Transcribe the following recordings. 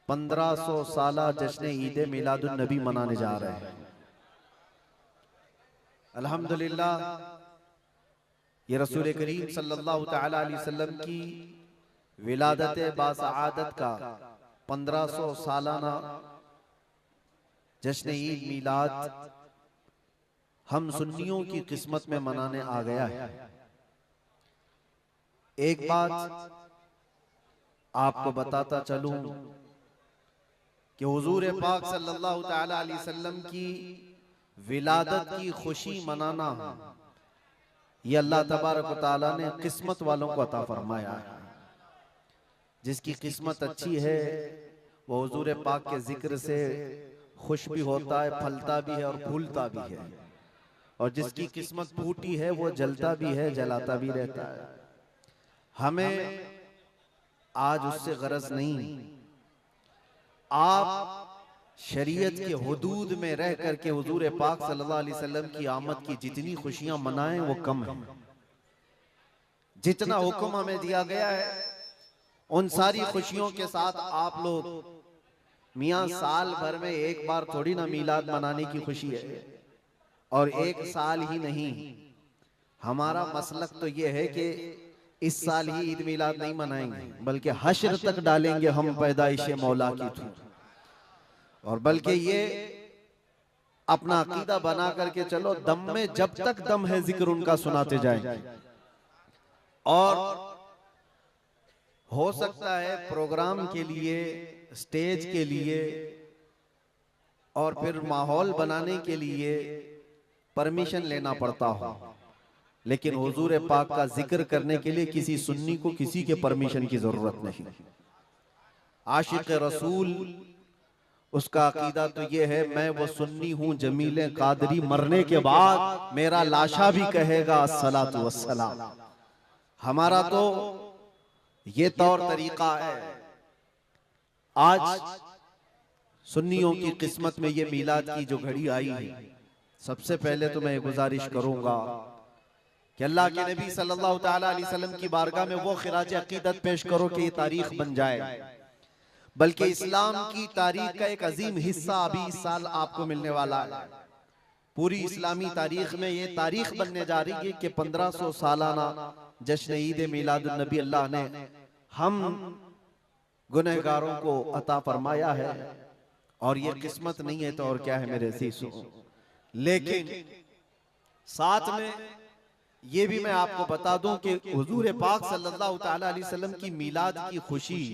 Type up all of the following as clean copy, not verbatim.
1500 साला जश्न ईद मिलादुन नबी मनाने जा रहे हैं। अल्हम्दुलिल्लाह, ये रसूल करीम सल्लल्लाहु तआला अलैहि वसल्लम की विलादत बासआदत का 1500 सालाना जश्न ईद मिलाद हम सुन्नियों की किस्मत में मनाने आ गया है। एक बात आपको बताता चलूं कि हुजूर पाक सल्लल्लाहु तआला अलैहि वसल्लम की विलादत की खुशी मनाना ये अल्लाह तबारक व तआला ने किस्मत वालों को अता फरमाया है। जिसकी किस्मत अच्छी है वो हुजूर पाक के जिक्र से खुश भी होता है, फलता भी है और फूलता भी है, और जिसकी किस्मत फूटी है वो जलता भी है, जलाता भी रहता है। हमें आज उससे गरज नहीं। आप शरीयत के हुदूद में रह करके हुजूर पाक सल्लल्लाहु अलैहि वसल्लम की आमद की जितनी खुशियां मनाएं वो कम है। जितना हुक्म हमें दिया गया है उन सारी खुशियों के साथ आप लोग मियां साल भर में एक बार थोड़ी ना मीलाद मनाने की खुशी है, और एक साल ही नहीं। हमारा मसलक तो ये है कि इस साल ही ईद मिलाद नहीं मनाएंगे, बल्कि हश्र तक डालेंगे हम पैदाइश मौला की थी, और बल्कि ये अपना अकीदा बना करके चलो दम में जब तक दम है जिक्र उनका सुनाते जाएंगे। और हो सकता है प्रोग्राम के लिए, स्टेज के लिए और फिर माहौल बनाने के लिए परमिशन लेना पड़ता हो, लेकिन हुजूर पाक का जिक्र करने के लिए किसी सुन्नी को किसी के परमिशन की जरूरत नहीं। आशिक रसूल उसका अकीदा तो ये है, मैं वो सुन्नी हूं जमीले कादरी, मरने के बाद मेरा लाशा भी कहेगा अस्सलातु वस्सलाम। हमारा तो ये तौर तरीका है। आज सुन्नियों की किस्मत में ये मीलाद की जो घड़ी आई है, सबसे पहले तो मैं गुजारिश करूंगा कि अल्लाह के नबी सल्लल्लाहु तआला अलैहि वसल्लम की बारगाह में वो खिराज अकीदत पेश करो कि ये तारीख बन जाए, बल्कि इस्लाम की तारीख का एक अजीम हिस्सा अभी इस साल आपको मिलने वाला है। पूरी इस्लामी तारीख में ये तारीख बनने जा रही है कि 1500 सालाना जश्न ईद मिलादुन नबी अल्लाह ने हम गुनहगारों को अता फरमाया है, और ये किस्मत नहीं है तो और क्या है मेरे सीसों। लेकिन साथ में ये भी मैं आपको बता दूं कि हुजूर पाक सल्लल्लाहु तआला अलैहि वसल्लम की मिलाद की खुशी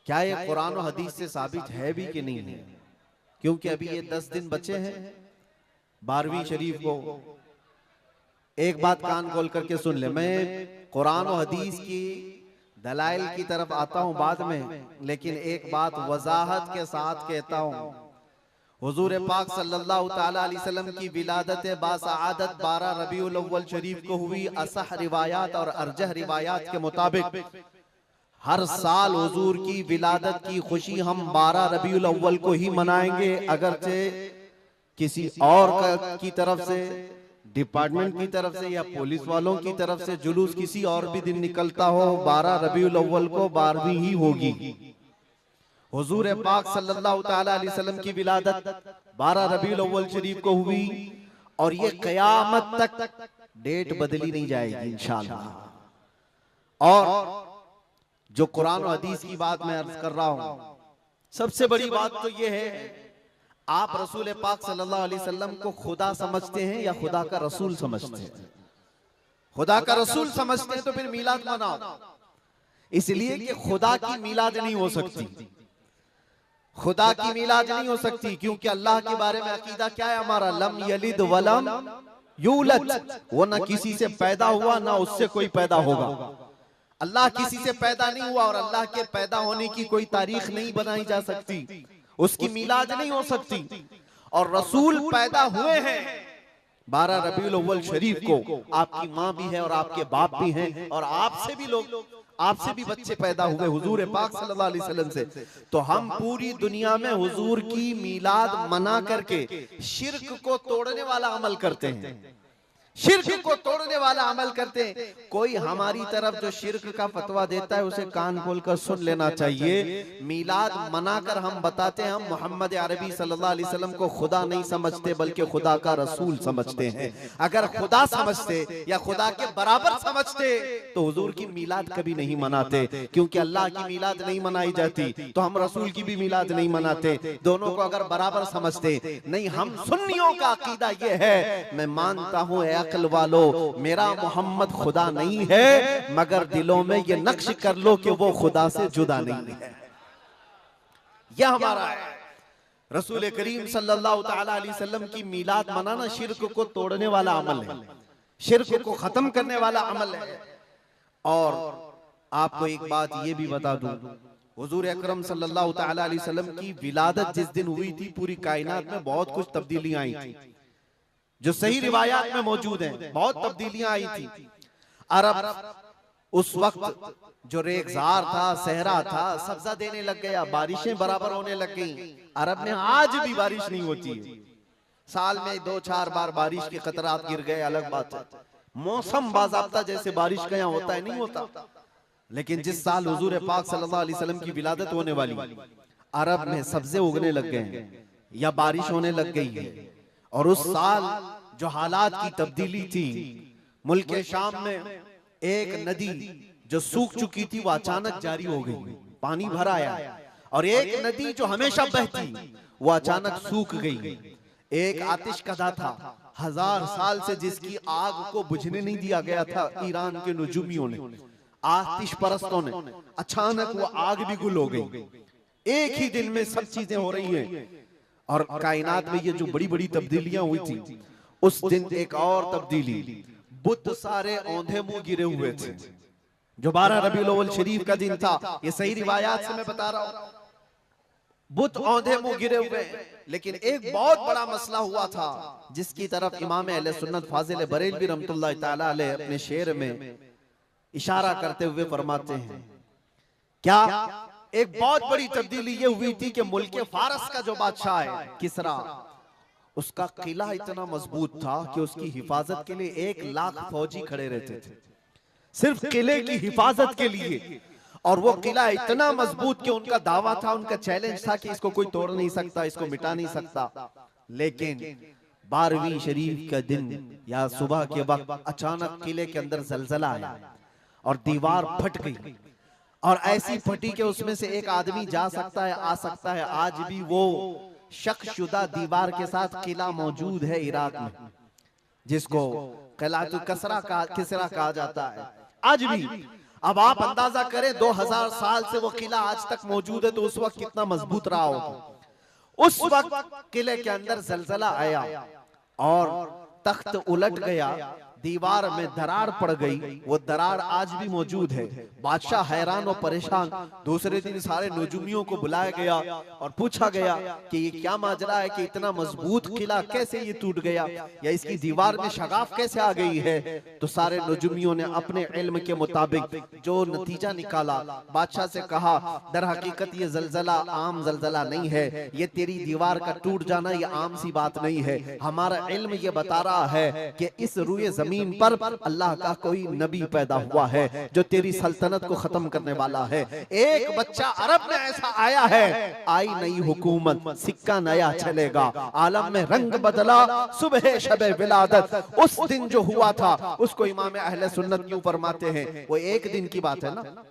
क्या ये कुरान और हदीस से साबित है भी कि नहीं है, क्योंकि अभी ये 10 दिन बचे हैं 12वीं शरीफ को। एक बात कान खोल करके सुन ले, मैं कुरान और हदीस की दलाइल की तरफ आता हूं बाद में, लेकिन एक बात वजाहत के साथ कहता हूं। हुजूर पाक सल्लल्लाहु तआला अलैहि वसल्लम की विलादत बासआदत 12 रबीउल अव्वल शरीफ को हुई। असह रिवायात और अरजह रिवायात के मुताबिक हर साल हुजूर की विलादत की खुशी हम 12 रबीउल अव्वल को ही मनाएंगे, अगरचे किसी और की तरफ से, डिपार्टमेंट की तरफ से या पुलिस वालों की तरफ से जुलूस किसी और भी दिन निकलता हो, 12 रबीउल अव्वल को 12वीं ही होगी। हुजूर पाक सल्लल्लाहु तआला अलैहि वसल्लम की विलादत 12 रबीउल अव्वल शरीफ को हुई, और ये कयामत तक डेट बदली नहीं जाएगी इंशाअल्लाह। और जो कुरान और हदीस की बात मैं अर्ज कर रहा हूं, सबसे बड़ी बात तो ये है, आप रसूल पाक सल्लल्लाहु अलैहि वसल्लम को खुदा समझते हैं या खुदा का रसूल समझते हैं? खुदा का रसूल समझते हैं तो फिर मिलाद मनाओ, इसलिए कि खुदा की मिलाद नहीं हो सकती। खुदा की मिलाद नहीं हो सकती क्योंकि अल्लाह के बारे में अकीदा क्या है हमारा, लम यलिद वलम यूलद, वो ना किसी से पैदा हुआ ना उससे कोई पैदा होगा। अल्लाह किसी से पैदा नहीं हुआ, और अल्लाह के पैदा होने की कोई तारीख नहीं बनाई जा सकती, उसकी मिलाद नहीं हो सकती। और रसूल पैदा हुए हैं 12 रबीउल अव्वल शरीफ को। आपकी माँ भी है और आपके बाप भी हैं, और आपसे भी लोग, आपसे भी बच्चे पैदा हुए हुजूर पाक सल्लल्लाहु अलैहि वसल्लम से। तो हम पूरी दुनिया में हुजूर की मिलाद मना करके शिर्क को तोड़ने वाला अमल करते हैं। शिर्क को तोड़ने वाला अमल करते हैं। कोई हमारी तरफ जो शिर्क का फतवा देता है उसे कान खोलकर सुन लेना चाहिए। मीलाद मनाकर हम बताते हैं हम मोहम्मद अरबी सल्लल्लाहु अलैहि वसल्लम को खुदा नहीं समझते बल्कि खुदा का रसूल समझते हैं। अगर खुदा समझते या खुदा के बराबर समझते तो हुजूर की मीलाद कभी नहीं मनाते, क्योंकि अल्लाह की मीलाद नहीं मनाई जाती तो हम रसूल की भी मीलाद नहीं मनाते। दोनों को अगर बराबर समझते नहीं। हम सुन्नियों का अकीदा ये है, मैं मानता हूं अक्ल वालो मेरा मोहम्मद खुदा नहीं है, मगर दिलों में ये नक्श कर लो कि वो खुदा से जुदा नहीं है। यह हमारा है। रसूल करीम सल्लल्लाहु ताला अलैहि वसल्लम की मीलाद मनाना शिर्क को तोड़ने वाला अमल है, शिर्क को खत्म करने वाला अमल है। और आपको एक बात ये भी बता दूं, हुजूर अकरम सल्लल्लाहु ताला अलैहि वसल्लम की विलादत जिस दिन हुई थी पूरी कायनात में बहुत कुछ तब्दीलियां आई थी, जो सही रिवायात में मौजूद हैं। बहुत तब्दीलियां आई थी। अरब उस वक्त जो रेगजार था, सहरा था, सब्जा देने लग गया, बारिशें बराबर होने लग गई। अरब में आज भी बारिश नहीं होती है, साल में 2-4 बार बारिश के खतरात गिर गए, अलग बात है। मौसम बाज़ाब्ता जैसे बारिश का यहाँ होता है नहीं होता। लेकिन जिस साल हुजूर पाक सल्लल्लाहु अलैहि वसल्लम की विलादत होने वाली, अरब में सब्जे उगने लग गए हैं या बारिश होने लग गई है। और उस साल जो हालात की तब्दीली थी, मुल्क शाम में एक नदी जो सूख चुकी थी वो अचानक जारी हो गई, पानी भर आया। और एक नदी जो हमेशा बहती वो अचानक सूख गई। एक आतिश कदा था 1000 साल से जिसकी आग को बुझने नहीं दिया गया था ईरान के नुजूमियों ने, आतिश परस्तों ने, अचानक वो आग भी गुल हो गई। एक ही दिन में सब चीजें हो रही हैं। और कायनात में ये जो बड़ी बड़ी तब्दीलियां हुई थी, उस दिन एक और तब्दीली, बुत सारे औंधे मुंह गिरे हुए थे। जो 12 रबीउल अव्वल शरीफ का दिन था, ये सही रिवायात से मैं बता रहा हूं, बुत औंधे मुंह गिरे हुए। लेकिन एक बहुत बड़ा मसला हुआ था जिसकी तरफ इमाम अहले सुन्नत फाजिल बरेलवी रहमतुल्लाह ताला अलैह अपने शेर में इशारा करते हुए फरमाते हैं, क्या एक बहुत बड़ी तब्दीली ये हुई थी कि मुल्क फारस का जो बादशाह है किसरा, उसका किला इतना मजबूत था कि उसकी हिफाजत के लिए 1 लाख फौजी खड़े रहते थे, सिर्फ किले की हिफाजत के लिए। और वो किला इतना मजबूत कि उनका दावा था, उनका चैलेंज था कि इसको कोई तोड़ नहीं सकता, इसको मिटा नहीं सकता। लेकिन 12वीं शरीफ का दिन या सुबह के वक्त अचानक किले के अंदर जलजला आया और दीवार फट गई। और ऐसी फटी कि उसमें से एक आदमी जा सकता है, आ सकता है। आज भी वो शक्शुदा दीवार के साथ किला मौजूद है इराक में, जिसको किलातुल किसरा कहा जाता है आज भी। अब आप अंदाजा करें 2000 साल से वो किला आज तक मौजूद है, तो उस वक्त कितना मजबूत रहा होगा। उस वक्त किले के अंदर जलजला आया और तख्त उलट गया, दीवार में दरार पड़ गई। वो दरार आज भी मौजूद है। बादशाह हैरान और परेशान। दूसरे दिन सारे नजूमियों को बुलाया गया और पूछा गया कि ये क्या माजरा है कि इतना मजबूत किला कैसे ये टूट गया, या इसकी दीवार में शगाफ कैसे आ गई है। तो सारे नजूमियों ने अपने इल्म के मुताबिक जो नतीजा निकाला, बादशाह से कहा दर हकीकत ये जलजला आम जलजला नहीं है, ये तेरी दीवार का टूट जाना ये आम सी बात नहीं है। हमारा इल्म ये बता रहा है कि इस रुए जमीन पर अल्लाह का कोई नबी पैदा हुआ है जो तेरी सल्तनत को खत्म करने वाला है। एक बच्चा अरब में ऐसा आया है, आई नई हुकूमत, सिक्का नया चलेगा, आलम में रंग बदला, सुबह शबे विलादत। उस दिन जो हुआ था उसको इमाम अहले सुन्नत क्यों फरमाते हैं, वो एक दिन की बात है ना।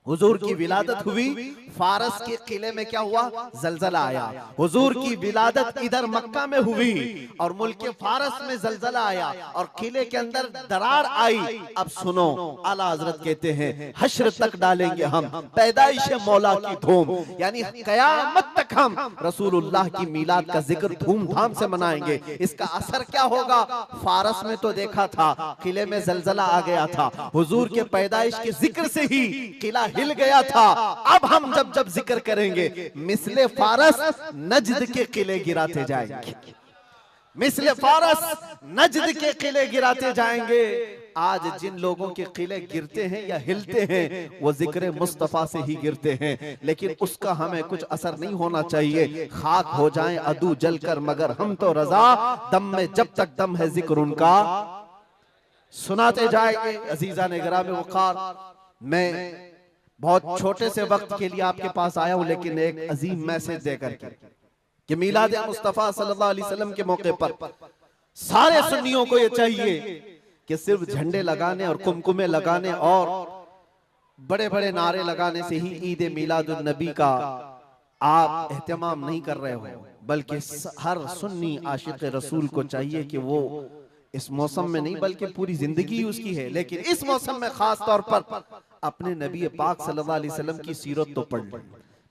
हुजूर की विलादत हुई, फारस के किले में क्या हुआ, जलजला आया। हुजूर की विलादत इधर मक्का में हुई और मुल्क फारस में जलजला आया और किले के अंदर दरार आई। अब सुनो, आला हजरत कहते हैं हश्र तक डालेंगे हम पैदाइश मौला की धूम, यानी कयामत तक हम रसूलुल्लाह की मिलाद का जिक्र धूमधाम से मनाएंगे। इसका असर क्या होगा, फारस में तो देखा था किले में जलजला आ गया था, हुजूर के पैदाइश के जिक्र से ही किला हिल गया था। अब हम जब जब जिक्र करेंगे मिसले फारस नजद के किले गिराते जाएंगे, मिसले फारस नजद के किले गिराते जाएंगे। आज जिन लोगों के किले गिरते हैं या हिलते हैं वो जिक्र मुस्तफा से ही गिरते हैं, लेकिन उसका हमें कुछ असर नहीं होना चाहिए। खाक हो जाएं अदू जलकर मगर हम तो रजा, दम में जब तक दम है जिक्र उनका सुनाते जाएंगे। अजीजा ने गिराम वक़ार, मैं बहुत छोटे से वक्त के लिए आपके पास आया हूं, लेकिन एक अजीम मैसेज देकर के कि मीलाद मुस्तफ़ा सल्लल्लाहु अलैहि वसल्लम के मौके पर सारे सुन्नियों को ये चाहिए कि सिर्फ झंडे लगाने और कुमकुमे लगाने और बड़े बड़े नारे लगाने से ही ईद मीलादुन नबी का आप एहतमाम नहीं कर रहे हो, बल्कि हर सुन्नी आशिक रसूल को चाहिए कि वो इस मौसम में नहीं बल्कि पूरी जिंदगी उसकी है, लेकिन इस मौसम में खास तौर पर अपने नबी पाक सल्लल्लाहु अलैहि वसल्लम की सीरत तो पढ़ ले,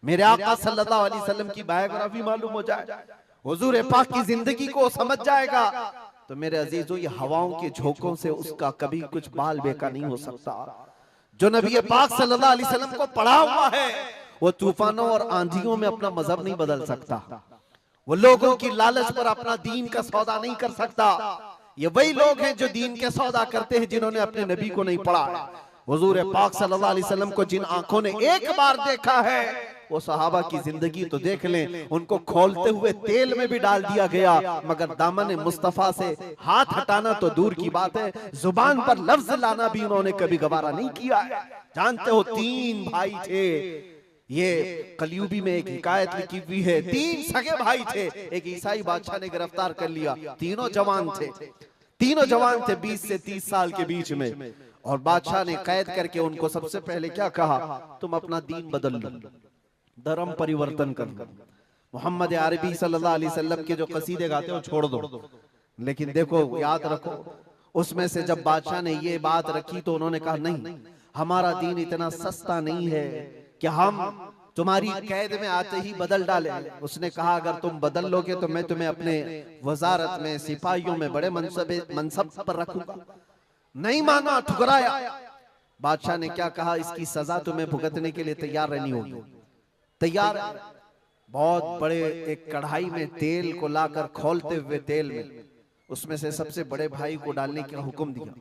मेरे आका सल्लल्लाहु अलैहि वसल्लम की बायोग्राफी मालूम हो जाए, हुजूर पाक की जिंदगी को समझ जाएगा, तो मेरे अजीजों ये हवाओं के झोंकों से उसका कभी कुछ बाल बेका नहीं हो सकता। जो नबी पाक सल्लल्लाहु अलैहि वसल्लम को पढ़ा हुआ है वो तूफानों और आंधियों में अपना मजहब नहीं बदल सकता, वो लोगों की लालच पर अपना दीन का सौदा नहीं कर सकता। ये वही लोग हैं जो दीन के सौदा करते हैं जिन्होंने अपने नबी को नहीं पढ़ा। हुजूर पाक सल्लल्लाहु अलैहि वसल्लम को जिन आंखों ने एक बार देखा है वो सहाबा की जिंदगी तो देख लें, उनको खोलते हुए तेल में भी डाल दिया गया, मगर दामन मुस्तफा से हाथ हटाना तो दूर की बात है, जुबान पर लफ्ज लाना भी उन्होंने कभी गवारा नहीं किया। जानते हो 3 भाई थे, ये कलयुगी में एक हिकायत लिखी हुई है, 3 सगे भाई थे, एक ईसाई बादशाह ने गिरफ्तार कर लिया, तीनों जवान थे 20 से 30 साल के बीच में, और बादशाह ने कैद करके उनको सबसे पहले क्या कहा, तुम अपना दीन बदल लो, धर्म परिवर्तन कर लो, मोहम्मद अरबी सल्लल्लाहु अलैहि वसल्लम के जो कसीदे गाते हो छोड़ दो। लेकिन देखो याद रखो, उसमें से जब बादशाह ने ये बात रखी तो उन्होंने कहा नहीं, हमारा दीन इतना सस्ता नहीं है कि हम तुम्हारी कैद में आते ही बदल डाले। उसने कहा अगर तुम बदल लोगे तो मैं तुम्हें अपने वजारत में सिपाहियों में बड़े मनसब पर रखूंगा। नहीं माना, ठुकराया। बादशाह ने क्या कहा, इसकी सजा तुम्हें भुगतने के लिए तैयार रहनी होगी। तैयार। बहुत बड़े एक कढ़ाई में तेल को लाकर खोलते हुए तेल में उसमें से सबसे बड़े भाई को डालने का हुक्म दिया।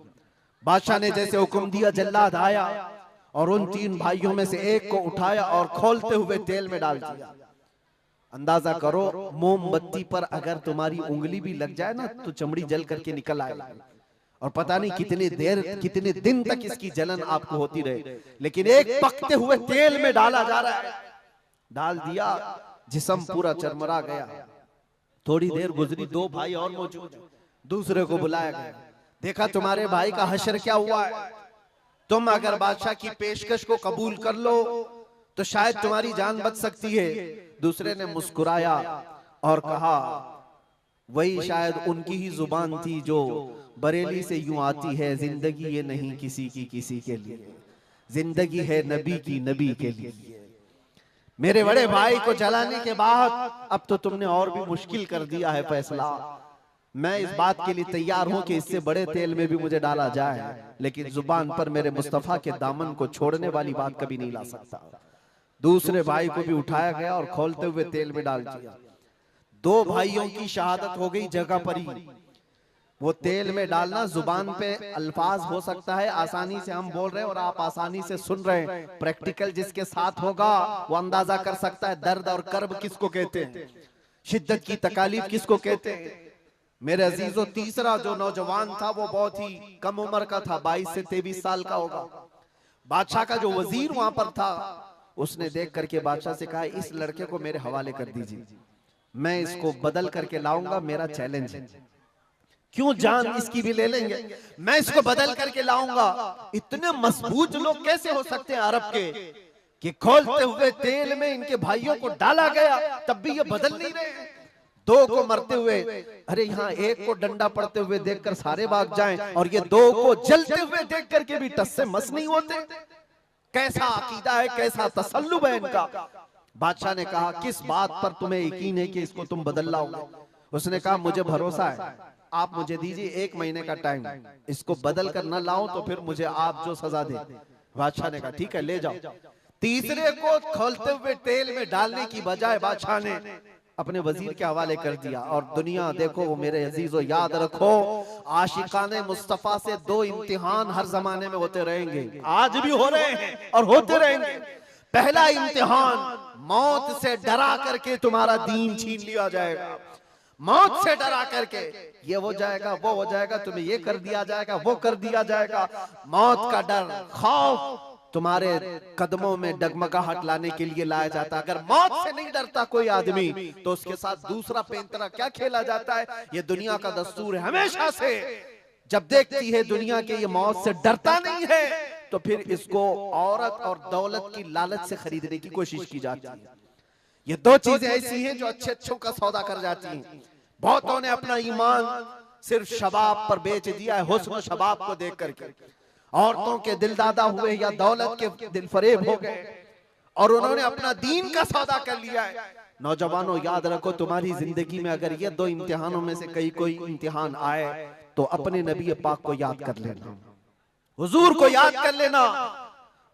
बादशाह ने जैसे हुक्म दिया, जल्लाद आया और उन 3 भाइयों में से एक को उठाया और खोलते हुए तेल में डाल दिया। अंदाजा करो, मोमबत्ती पर अगर तुम्हारी उंगली भी लग जाए ना तो चमड़ी जल करके निकल आएगा, और पता नहीं कितने दिन तक इसकी जलन आपको होती रहे, लेकिन एक पकते हुए तेल में डाला जा रहा है। डाल दिया, जिस्म पूरा चरमरा गया। थोड़ी देर गुजरी, 2 भाई और मौजूद, दूसरे को बुलाया गया, देखा तुम्हारे भाई का हश्र क्या हुआ है, तुम अगर बादशाह की पेशकश को कबूल कर लो तो शायद तुम्हारी जान बच सकती है। दूसरे ने मुस्कुराया और कहा वही शायद उनकी ही जुबान थी जो बरेली से यूं आती है, जिंदगी ये नहीं किसी की किसी के लिए, जिंदगी है नबी की नबी के लिए। मेरे बड़े भाई को जलाने के बाद अब तो तुमने और भी मुश्किल कर दिया है फैसला। मैं इस बात के लिए तैयार हूं कि इससे बड़े तेल में भी मुझे डाला जाए, लेकिन जुबान पर मेरे मुस्तफा के दामन को छोड़ने वाली बात कभी नहीं ला सकता। दूसरे भाई को भी उठाया गया और खोलते हुए तेल में डाल दिया। 2 भाइयों की शहादत हो गई जगह पर ही। वो तेल में डालना जुबान पे अल्फाज हो सकता है, आसानी से हम बोल रहे हैं और आप आसानी से सुन रहे हैं, प्रैक्टिकल जिसके साथ होगा वो अंदाजा कर सकता है दर्द और कर्ब किसको कहते हैं, शिद्दत की तकालीफ किसको कहते हैं। मेरे अजीजों, तीसरा जो नौजवान था वो बहुत ही कम उम्र का था, 22 से 23 साल का होगा। बादशाह का जो वजीर वहां पर था उसने देख करके बादशाह से कहा इस लड़के को मेरे हवाले कर दीजिए, मैं इसको बदल करके लाऊंगा, मेरा चैलेंज है। क्यों जान इसकी भी ले लेंगे, मैं इसको बदल करके लाऊंगा। इतने मजबूत लोग कैसे हो सकते हैं अरब के कि खोलते हुए तेल में इनके भाइयों को डाला गया तब भी ये बदल नहीं रहे। 2 को मरते हुए, अरे यहाँ 1 को डंडा पड़ते हुए देखकर सारे भाग जाएं, और ये 2 को जलते हुए देख करके भी टस से मस नहीं होते। कैसा अकीदा है, कैसा तसल्लुब है इनका। बादशाह ने कहा किस बात पर तुम्हें यकीन है कि इसको तुम बदल लाओगे। उसने कहा मुझे भरोसा है, आप मुझे दीजिए 1 महीने का टाइम, इसको बदल कर न लाऊं तो फिर मुझे आप जो सजा दे। बादशाह ने कहा ठीक है ले जाओ। तीसरे को खोलते हुए तेल में डालने की बजाय बादशाह ने अपने वजीर के हवाले कर दिया। और दुनिया देखो वो मेरे अजीजों, याद रखो आशिकाने मुस्तफा से 2 इम्तिहान हर जमाने में होते रहेंगे, आज भी हो रहे हैं और होते रहेंगे। पहला इम्तिहान, मौत से डरा करके तुम्हारा दीन छीन लिया जाएगा। मौत से डरा करके ये हो जाएगा, वो हो जाएगा, तुम्हें ये कर दिया जाएगा, वो कर दिया जाएगा। मौत का डर, खौफ तुम्हारे कदमों में डगमगाहट लाने के लिए लाया जाता है। अगर मौत से नहीं डरता कोई आदमी तो उसके साथ दूसरा पेंतरा क्या खेला जाता है। ये दुनिया का दस्तूर है हमेशा से। जब देखती है दुनिया के ये मौत से डरता नहीं है तो फिर इसको औरत और दौलत की लालच से खरीदने की कोशिश की जाती है। ये दो चीजें ऐसी हैं जो अच्छे अच्छों का सौदा कर जाती हैं। बहुतों ने अपना ईमान सिर्फ शबाब पर बेच दिया है, हुस्न शबाब को देख करके। औरतों के दिल दादा हुए या दौलत के दिल फरेब हो गए और उन्होंने अपना दीन का सौदा कर लिया है। नौजवानों याद रखो, तुम्हारी जिंदगी में अगर ये दो इम्तिहानों में से कोई इम्तिहान आए तो अपने नबी पाक को याद कर लेना, हुजूर को याद कर लेना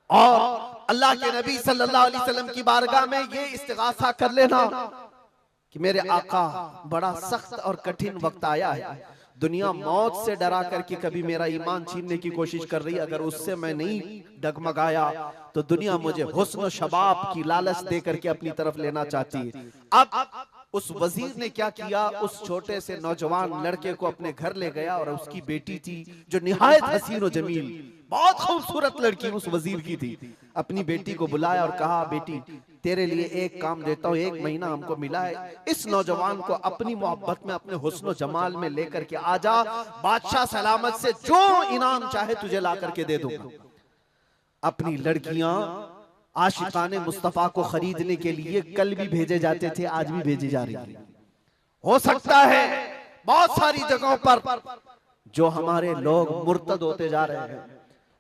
और अल्लाह के नबी सल्लल्लाहु अलैहि वसल्लम की बारगाह में ये इस्तिगासा कर लेना कि मेरे आका बड़ा सख्त और कठिन वक्त आया है। दुनिया मौत से डरा करके कभी मेरा ईमान छीनने की कोशिश कर रही है, अगर उससे मैं नहीं डगमगाया तो दुनिया मुझे हुस्न शबाब की लालच दे करके अपनी तरफ लेना चाहती है। अब उस वजीर ने क्या किया, उस छोटे से नौजवान लड़के को अपने घर ले गया और उसकी बेटी थी जो निहायत हसीन और जमील, बहुत खूबसूरत लड़की उस वजीर की थी। अपनी बेटी को बुलाया और कहा, बेटी तेरे लिए एक काम देता हूँ, 1 महीना हमको मिला है, इस नौजवान को अपनी मोहब्बत में अपने हुस्न जमाल में लेकर के आजा, बादशाह सलामत से जो इनाम चाहे तुझे ला करके दे दूंगा। अपनी लड़कियां आशिकाने मुस्तफा को खरीदने के लिए कल भी भेजे जाते थे, आज भी भेजी जा रही है। हो सकता है बहुत सारी जगहों पर जो हमारे लोग मुर्तद होते जा रहे हैं,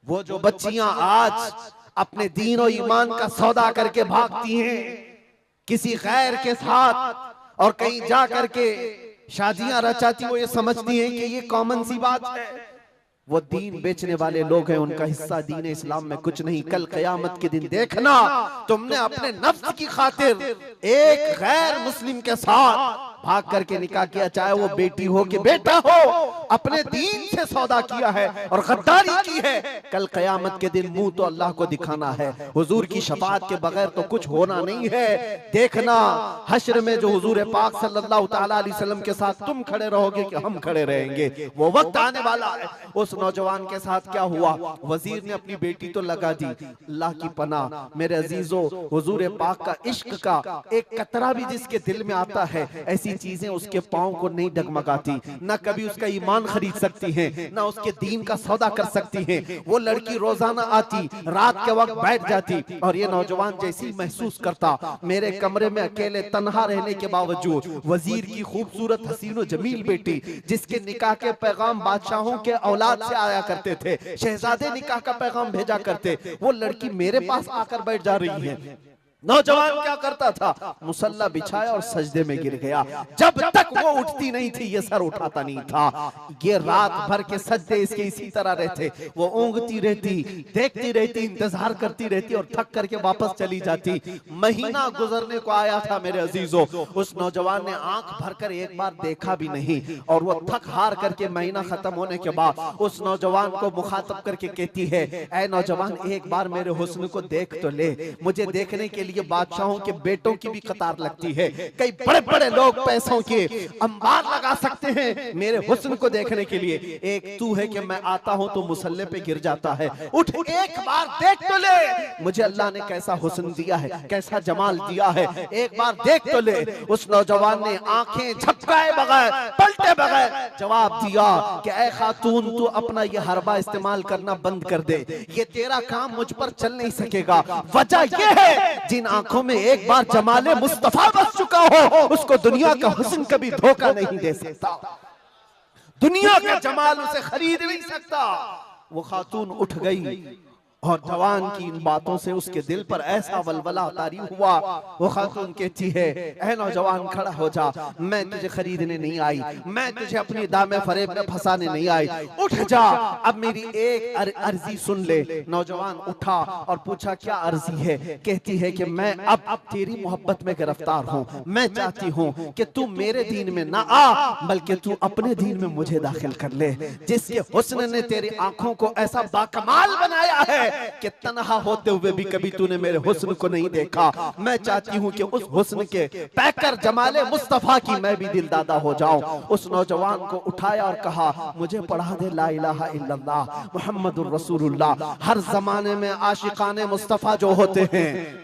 वो जो बच्चियां आज अपने दीन और ईमान का सौदा करके भागती हैं किसी गैर के साथ और कहीं जा करके शादियां रचाती, वो ये समझती हैं कि ये कॉमन सी बात है। वो दीन बेचने वाले लोग हैं, उनका हिस्सा दीन इस्लाम में कुछ नहीं। कल क़यामत के दिन देखना, तुमने अपने नफ्स की खातिर एक गैर मुस्लिम के साथ भाग करके निकाह किया, चाहे वो बेटी हो कि बेटा हो, अपने दीन से सौदा किया है और गद्दारी की है। कल क़यामत के दिन मुंह तो अल्लाह को दिखाना है, हुजूर की शफाअत के बगैर तो कुछ होना नहीं है। देखना हश्र में जो हुजूर पाक सल्लल्लाहु तआला अलैहि वसल्लम के साथ तुम खड़े रहोगे कि हम खड़े रहेंगे, वो वक्त आने वाला है। उस नौजवान के साथ क्या हुआ, वजीर ने अपनी बेटी तो लगा दी। अल्लाह की पनाह मेरे अजीजों, हुजूर पाक का इश्क का एक कतरा भी जिसके दिल में आता है, ऐसी चीजें उसके पांव को नहीं डगमगाती, ना कभी उसका ईमान खरीद सकती हैं, ना उसके दीन का सौदा कर सकती हैं। वो लड़की रोजाना आती, रात के वक्त बैठ जाती और ये नौजवान जैसी महसूस करता, मेरे कमरे में अकेले तन्हा रहने के बावजूद वजीर की खूबसूरत हसीन और जमील बेटी, जिसके निकाह के पैगाम बादशाहों के औलाद से आया करते थे, शहजादे निकाह का पैगाम भेजा करते, वो लड़की मेरे पास आकर बैठ जा रही है। नौजवान क्या करता था, मुसल्ला बिछाया और सजदे में गिर गया। जब तक वो उठती नहीं थी ये सर उठाता नहीं था। ये रात भर के सजदे इसके इसी तरह रहते, वो ऊँगती रहती, देखती रहती, इंतजार करती रहती और थक करके वापस चली जाती। महीना गुजरने को आया था मेरे अजीजों, उस नौजवान ने आंख भरकर एक बार देखा भी नहीं और वो थक हार करके महीना खत्म होने के बाद उस नौजवान को मुखातब करके कहती है, ऐ नौजवान एक बार मेरे हुस्न को देख तो ले। मुझे देखने के ये बादशाहों के बेटों की भी कतार लगती है, कई बड़े बड़े लोग पैसों के अंबार लगा सकते हैं मेरे हुस्न को देखने के लिए, एक तू है कि मैं आता हूं तो मुसल्ले पे गिर जाता है। उठ एक बार देख तो ले, मुझे अल्लाह ने कैसा हुस्न दिया है, कैसा जमाल दिया है, एक बार देख तो ले। उस नौजवान ने आंखें झपकाए बगैर, पलटे बगैर जवाब दिया कि ऐ खातून तू अपना ये हरबा इस्तेमाल करना बंद कर दे, ये तेरा काम मुझ पर चल नहीं सकेगा। वजह यह है जिन आंखों में एक बार जमाले मुस्तफा बस चुका हो, उसको दुनिया का हुस्न कभी धोखा नहीं दे सकता, दुनिया का जमाल उसे खरीद नहीं सकता। वो खातून उठ गई और जवान की इन बातों से उसके दिल पर ऐसा वलवला तारी हुआ। वो खातून कहती है, ऐ नौजवान खड़ा हो जा, मैं तुझे खरीदने नहीं आई, मैं तुझे अपनी दामे फरेब में फंसाने नहीं आई, उठ जा, अब मेरी एक अर्जी सुन ले। नौजवान उठा और पूछा क्या अर्जी है। कहती है कि मैं अब तेरी मोहब्बत में गिरफ्तार हूँ, मैं चाहती हूँ कि तू मेरे दीन में ना आ बल्कि तू अपने दीन में मुझे दाखिल कर ले। जिसके हुस्न ने तेरी आंखों को ऐसा बाकमाल बनाया है, कि तन्हा होते हुए भी कभी तूने मेरे हुस्न को नहीं देखा। मैं चाहती हूँ कि उस हुस्न के पैकर जमाले मुस्तफा की मैं भी दिलदादा हो जाऊं। उस नौजवान को उठाया और कहा, मुझे पढ़ा दे ला इलाहा इल्लल्लाह मुहम्मदुर रसूलुल्लाह। हर जमाने में आशिकाने मुस्तफा जो होते हैं,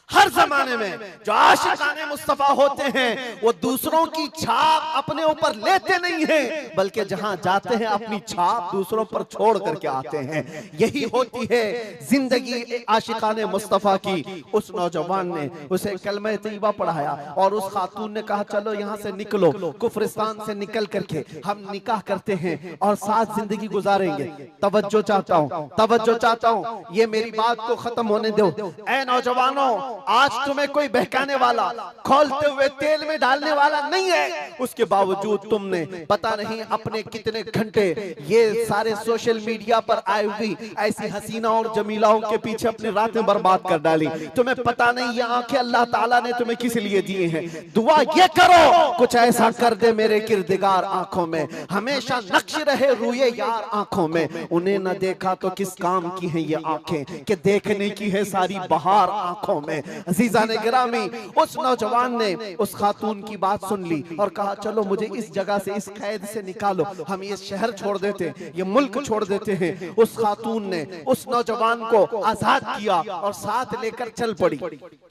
हर जमाने में जो आशिकाने मुस्तफा होते हैं, वो दूसरों की छाप अपने ऊपर लेते नहीं हैं, बल्कि जहां जाते हैं अपनी छाप दूसरों पर छोड़ करके आते हैं। यही होती है जिंदगी आशिकाने मुस्तफा की। उस नौजवान ने उसे कलमा तैयबा पढ़ाया और उस खातून ने कहा, चलो यहां से निकलो, कुफ्रिस्तान से निकल करके हम निकाह करते हैं और साथ जिंदगी गुजारेंगे। तवज्जो चाहता हूं, तवज्जो चाहता हूं, ये मेरी बात को खत्म होने दो। ऐ नौजवानों, आज तुम्हें कोई बहकाने वाला, खोलते हुए तेल में डालने वाला नहीं है। उसके बावजूद तुमने पता नहीं अपने कितने घंटे ये सारे सोशल मीडिया पर आई हुई ऐसी हसीना और जमीलाओं के पीछे अपनी रातें बर्बाद कर डाली। तुम्हें पता नहीं ये आंखें अल्लाह ताला ने तुम्हें किस लिए दिए हैं। दुआ ये करो, कुछ ऐसा कर दे मेरे किरदिगार आंखों में, हमेशा नक्श रहे रूए यार आंखों में। उन्हें न देखा तो किस काम की है ये आंखें, कि देखने की है सारी बहार आंखों में। अजीजा ने गिरामी, उस नौजवान ने उस खातून की बात सुन ली और कहा, चलो मुझे इस जगह से, इस कैद से निकालो, हम ये शहर छोड़ देते हैं, ये मुल्क छोड़ देते हैं। उस खातून ने उस नौजवान को आजाद किया और साथ लेकर चल पड़ी।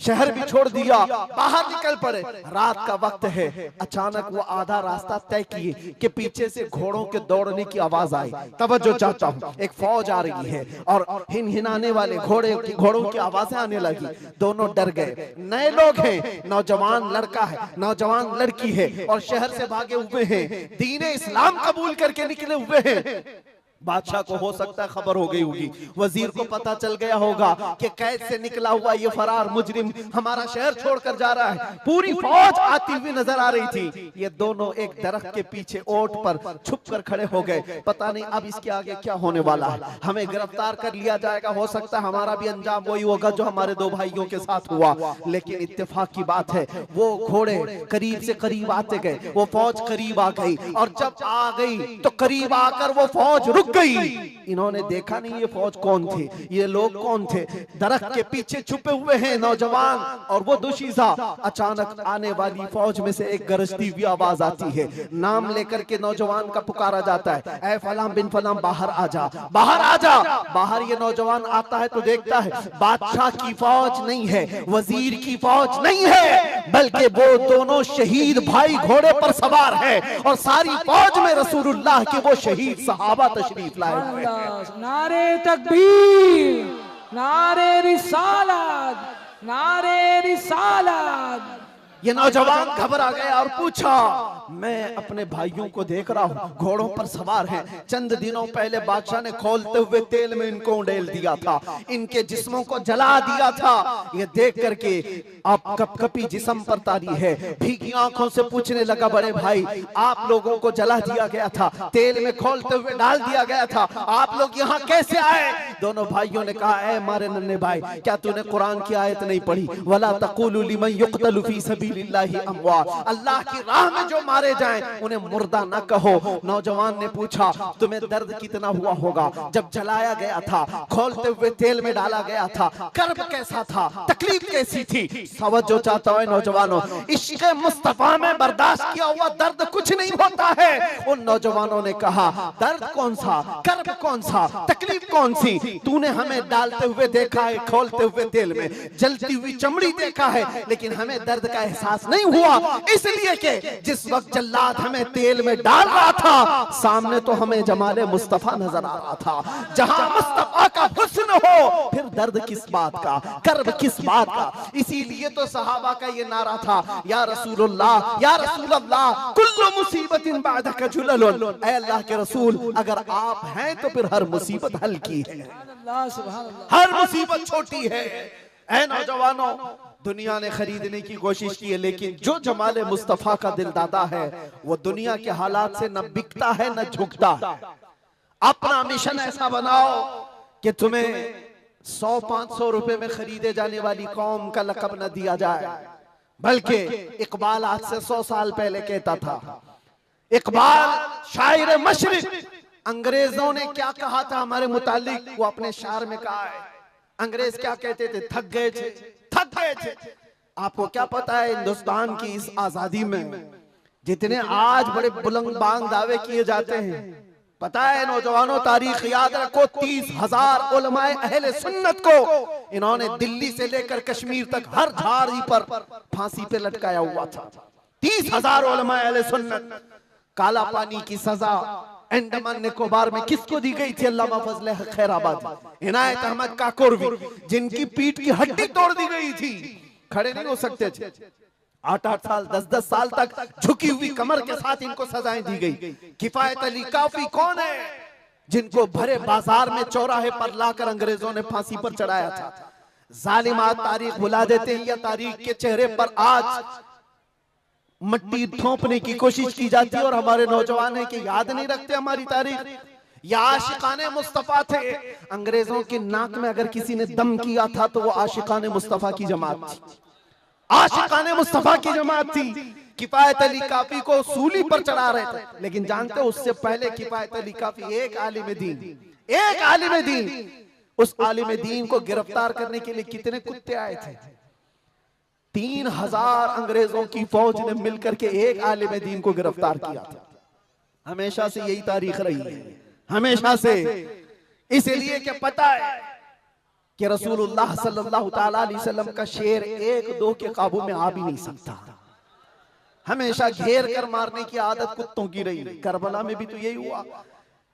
शहर भी छोड़ दिया, बाहर निकल पड़े। रात का वक्त है, अचानक वो आधा रास्ता तय किए कि पीछे से घोड़ों के दौड़ने की आवाज आई। तवज्जो चाहता हूँ, एक फौज आ रही है और हिनहिनाने वाले घोड़ों की आवाजें आने लगी। दोनों डर गए। नए लोग हैं, नौजवान लड़का है, नौजवान लड़की है और शहर से भागे हुए हैं, दीन इस्लाम कबूल करके निकले हुए हैं। बादशाह को हो सकता है खबर हो गई होगी, वजीर को पता चल गया होगा कि कैद से निकला हुआ ये फरार मुजरिम हमारा शहर छोड़कर जा रहा है। पूरी फौज आती हुई नजर आ रही थी। ये दोनों एक दरख्त के पीछे ओट पर छुप कर खड़े हो गए। पता नहीं अब इसके आगे क्या होने वाला है, हमें गिरफ्तार कर लिया जाएगा, हो सकता है हमारा भी अंजाम वही होगा जो हमारे दो भाइयों के साथ हुआ। लेकिन इत्तेफाक की बात है, वो घोड़े करीब से करीब आते गए, वो फौज करीब आ गई और जब आ गई तो करीब आकर वो फौज रुक गई। इन्होंने देखा नहीं ये फौज कौन थी, ये लोग कौन थे। दरख्त के पीछे छुपे हुए हैं नौजवान और वो दुशीजा। अचानक आने वाली फौज में से एक गरजती हुई आवाज आती है। नाम लेकर के नौजवान का पुकारा जाता है, ऐ फलां बिन फलां बाहर आ जा, बाहर आ जा। बाहर ये नौजवान आता है तो देखता है बादशाह की फौज नहीं है, वजीर की फौज नहीं है, बल्कि वो दोनों शहीद भाई घोड़े पर सवार है और सारी फौज में रसूलुल्लाह के वो शहीद सहाबा तशरीफ लाए हुए हैं। नारे तकबीर, नारे रिसालत, नारे रिसालत। ये नौजवान घबरा गया और पूछा, मैं अपने भाइयों को देख रहा हूँ घोड़ों पर सवार हैं। चंद दिनों पहले बादशाह ने खोलते हुए तेल में इनको उड़ेल दिया था, इनके जिस्मों को जला दिया था। ये देख करके आप कपकपी जिस्म पर तारी है, भीगी आंखों से पूछने लगा, बड़े भाई आप लोगों को जला दिया गया था, तेल में खोलते हुए डाल दिया गया था, आप लोग यहाँ कैसे आए? दोनों भाइयों ने कहा, ऐ मारे नन्हे भाई, क्या तूने कुरान की आयत नहीं पढ़ी, वला तक़ूलू लिमन युक़तलु फ़ी सबीलिल्लाहि अमवात, अल्लाह की राह में जो मारे जाएं उन्हें मुर्दा न कहो। नौजवान ने पूछा, तुम्हें दर्द कितना हुआ होगा जब जलाया गया था, खोलते हुए तेल में डाला गया था, कर्ब कैसा था, तकलीफ कैसी थी? तवज्जो चाहता हूं नौजवानों, इश्क़ मुस्तफा में बर्दाश्त किया हुआ दर्द कुछ नहीं होता है। उन नौजवानों ने कहा, दर्द कौन सा, कर्ब कौन सा, तकलीफ कौन सी? तूने हमें डालते हुए देखा है, खोलते हुए तेल में, जलती हुई चमड़ी देखा है, लेकिन हमें दर्द का एहसास नहीं हुआ, इसलिए कि जिस वक्त जल्लाद हमें तेल में डाल रहा था, सामने तो हमें जमाले मुस्तफा नजर आ रहा था। जहां मुस्तफा का हुस्न हो, फिर दर्द किस बात का, कर्ब किस बात का? इसीलिए तो सहाबा का ये नारा था, या रसूलुल्लाह, या रसूलुल्लाह, कुल्लु मुसीबतिन बादका जुललुन, ऐ अल्लाह के रसूल अगर आप हैं तो फिर हर मुसीबत हल्की है, हर मुसीबत छोटी है। ऐ नौजवानों, दुनिया ने खरीदने की कोशिश की है, लेकिन जो जमाले मुस्तफा का दिलदादा है वो दुनिया के हालात से न बिकता है न झुकता है। अपना मिशन ऐसा बनाओ कि तुम्हें 100-500 रुपए में खरीदे जाने वाली कौम का लक़ब न दिया जाए, बल्कि इकबाल आज से 100 साल पहले कहता था, इकबाल शायर मशरिक अंग्रेजों ने क्या कहा था हमारे मुतालिक, वो अपने शार में कहा है। अंग्रेज क्या कहते थे? थक गए थे, थक गए थे। आपको क्या पता है हिंदुस्तान की इस आजादी में जितने आज बड़े बुलंद बांग दावे किए जाते हैं, पता है नौजवानों, तारीख याद रखो, 30,000 उलमाए अहले सुन्नत को इन्होंने दिल्ली से लेकर कश्मीर तक हर झाड़ी पर फांसी पे लटकाया हुआ था। 30,000 उलमाए अहले सुन्नत। काला पानी की सजा अंडमान निकोबार में किसको दी गई थी? अल्लामा फजले खैराबाद, इनायत अहमद काकोरवी, जिनकी पीठ की हड्डी तोड़ दी गई थी, खड़े नहीं हो सकते थे। 8-8 साल 10-10 साल तक झुकी हुई कमर के साथ इनको सजाएं दी गई। किफायत अली काफी कौन है? जिनको भरे बाजार में चौराहे पर लाकर अंग्रेजों ने फांसी पर चढ़ाया था। जालिमात तारीख भुला देते हैं, या तारीख के चेहरे पर आज मट्टी थोपने की कोशिश की जाती है और हमारे नौजवान है कि याद नहीं रखते हमारी तारीख। या आशिकाने मुस्तफा थे। अंग्रेजों की नाक में अगर किसी ने दम किया था तो वो आशिकाने मुस्तफा की जमात थी, आशिकाने मुस्तफा की जमात थी। किफायत अली काफी को सूली पर चढ़ा रहे थे, लेकिन जानते हो उससे पहले किफायत अली काफी एक आलिम दीन, उस आलिम दीन को गिरफ्तार करने के लिए कितने कुत्ते आए थे? 3,000 अंग्रेजों की फौज ने मिलकर के एक आलिम दीन को गिरफ्तार किया था। हमेशा से यही तारीख रही है, हमेशा से। इसलिए कि पता है कि रसूलुल्लाह सल्लल्लाहु ताला अलैहि वसल्लम का शेर 1-2 के काबू में आ भी नहीं सकता। हमेशा घेर कर मारने की आदत कुत्तों की रही। करबला में भी तो यही हुआ।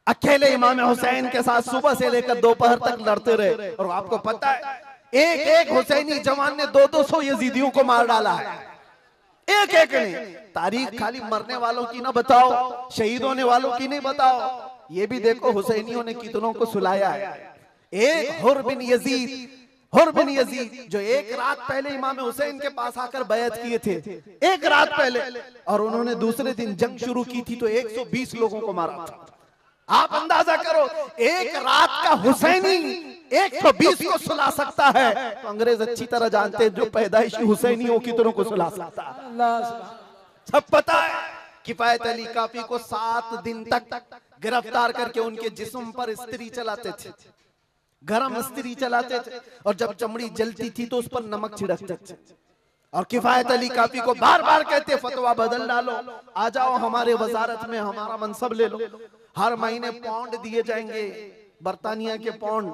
अकेले इमाम हुसैन के साथ सुबह से लेकर दोपहर तक लड़ते रहे, और आपको पता है एक हुसैनी जवान ने 200 यजीदियों को मार डाला है, एक ने। तारीख खाली मरने वालों की ना बताओ, शहीद होने वालों की नहीं बताओ, ये भी देखो हुसैनियों ने कितनों को सुलाया है। एक हुर बिन यजीद जो एक रात पहले इमाम हुसैन के पास आकर बैत किए थे, एक रात पहले, और उन्होंने दूसरे दिन जंग शुरू की थी तो 120 लोगों को मारा था। आप अंदाजा करो, एक रात का हुसैनी 120 को सुला सकता है, तो अंग्रेज अच्छी तरह जानते हैं जो पैदाइशी हुसैनी हो कितनों को सुला सकता है। सब पता है। किफायत अली काफी को 7 दिन तक गिरफ्तार करके उनके जिस्म पर स्त्री चलाते थे, गरम स्त्री चलाते थे, और जब चमड़ी जलती थी तो उस पर नमक छिड़कते थे। और किफायत अली काफी को बार बार कहते, फतवा बदल डालो, आ जाओ हमारे वजारत में, हमारा मनसब ले लो, हर महीने पाउंड दिए जाएंगे, बरतानिया के पाउंड।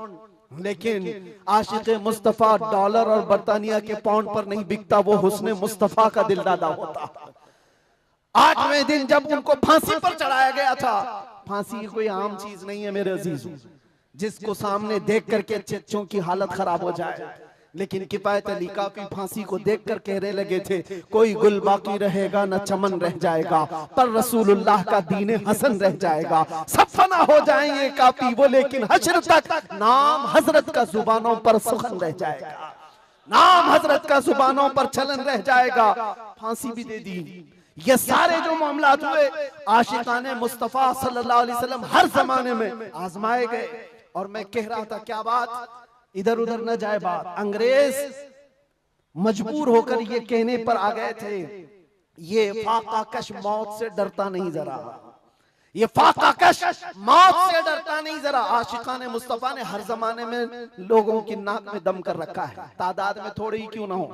लेकिन आशिक मुस्तफा डॉलर और बरतानिया के पाउंड पर नहीं बिकता, वो हुस्ने मुस्तफा का दिलदादा होता। 8वें दिन जब उनको फांसी पर चढ़ाया गया था, फांसी कोई आम चीज नहीं है मेरे अजीजों, जिसको सामने देख करके चच्चों की हालत खराब हो जाए। लेकिन किफायत अली काफी फांसी को देखकर कहने लगे थे, कोई गुल बाकी रहेगा न चमन रह जाएगा, पर रसूलुल्लाह का दीन हसन रह जाएगा। सब फना हो जाएंगे काफी वो, लेकिन हश्र तक नाम हजरत का जुबानों पर सुखन रह जाएगा, नाम हजरत का जुबानों पर चलन रह जाएगा। फांसी भी दे दी। ये सारे जो मामलात हुए, आशिकाने मुस्तफा सल्लल्लाहु अलैहि वसल्लम हर जमाने में आजमाए गए। और मैं कह रहा था, क्या बात, इधर उधर न जाए बात, अंग्रेज मजबूर होकर ये कहने पर आ गए थे, ये फाकाकश मौत से डरता नहीं जरा, ये फाकाकश मौत से डरता नहीं जरा। आशिकाने मुस्तफा ने हर जमाने में लोगों की नाक में दम कर रखा है, तादाद में थोड़ी ही क्यों ना हो,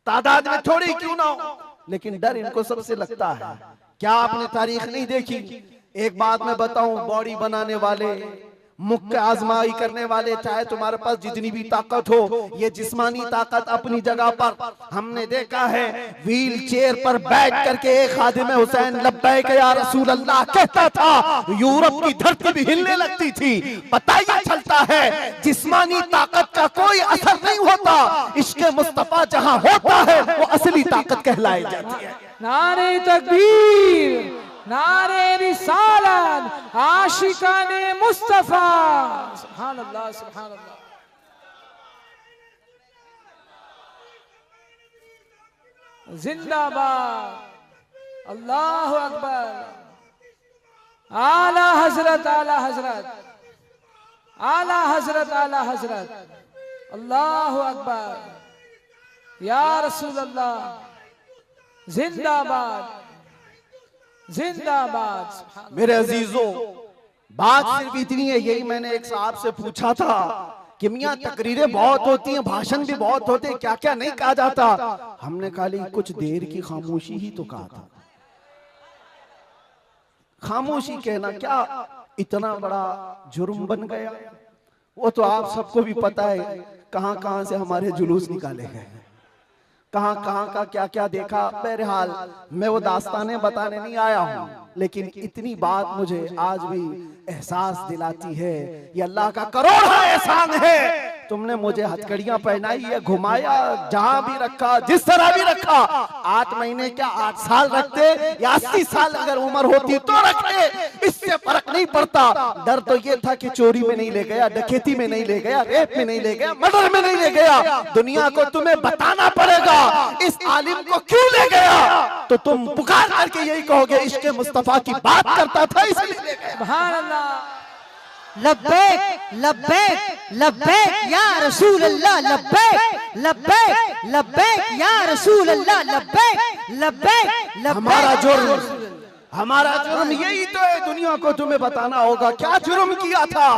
तादाद में थोड़ी क्यों ना हो, लेकिन डर इनको सबसे लगता है। क्या आपने तारीख नहीं देखी? एक बात मैं बताऊं, बॉडी बनाने वाले, मुख्य आजमाई करने वाले, चाहे तुम्हारे पास जितनी भी ताकत हो, ये जिस्मानी ताकत अपनी जगह पर, हमने देखा है व्हील चेयर पर बैठ करके एक खादिम हुसैन लब्बैक या रसूल अल्लाह कहता था, यूरोप की धरती भी हिलने लगती थी। पता ही चलता है जिस्मानी ताकत का कोई असर नहीं होता, इश्क़ मुस्तफा जहां होता है वो असली ताकत कहलाई जाती है। नारे तकबीर, नारे रिसालत, आशिकाने मुस्तफा। सुभान अल्लाह, सुभान अल्लाह। जिंदाबाद, अल्लाहु अकबर। आला हजरत, आला हजरत, आला हजरत, आला हजरत, अल्लाहु अकबर। या रसूल अल्लाह, जिंदाबाद, जिंदाबाद। मेरे अजीजों, बात सिर्फ इतनी है, यही मैंने एक साहब से पूछा था कि मियां तकरीरें बहुत होती हैं, भाषण भी बहुत होते हैं, क्या क्या नहीं कहा जाता। हमने खाली कुछ देर की खामोशी ही तो कहा था। खामोशी कहना क्या इतना बड़ा जुर्म बन गया? वो तो आप सबको भी पता है कहां कहां से हमारे जुलूस निकाले गए, कहां कहां का क्या क्या देखा। बहरहाल मैं वो दास्तानें बताने नहीं आया हूं, लेकिन इतनी बात मुझे आज भी एहसास दिलाती है, ये अल्लाह का करोड़ा एहसान है। तुमने मुझे हथकड़ियां पहनाई है, घुमाया, जहां भी रखा, जिस तरह भी रखा। 8 महीने क्या 8 साल रखते या 80 साल अगर उम्र होती तो रखते, इससे फर्क नहीं पड़ता। डर तो ये था कि चोरी में नहीं ले गया, डकैती में नहीं ले गया, रेप में नहीं ले गया, मर्डर में नहीं ले गया। दुनिया को तुम्हें बताना पड़ेगा इस आलिम को क्यों ले गया, तो तुम पुकार करके यही कहोगे इश्क़ मुस्तफा की बात करता था इसलिए ले गया। सुभान अल्लाह। लब्बैक लब्बैक लब्बैक या रसूल अल्लाह, लब्बैक लब्बैक लब्बैक या रसूल अल्लाह, लब्बैक लब्बैक लब्बैक। हमारा जुर्म यही तो है, दुनिया को तुम्हें बताना होगा क्या जुर्म किया था।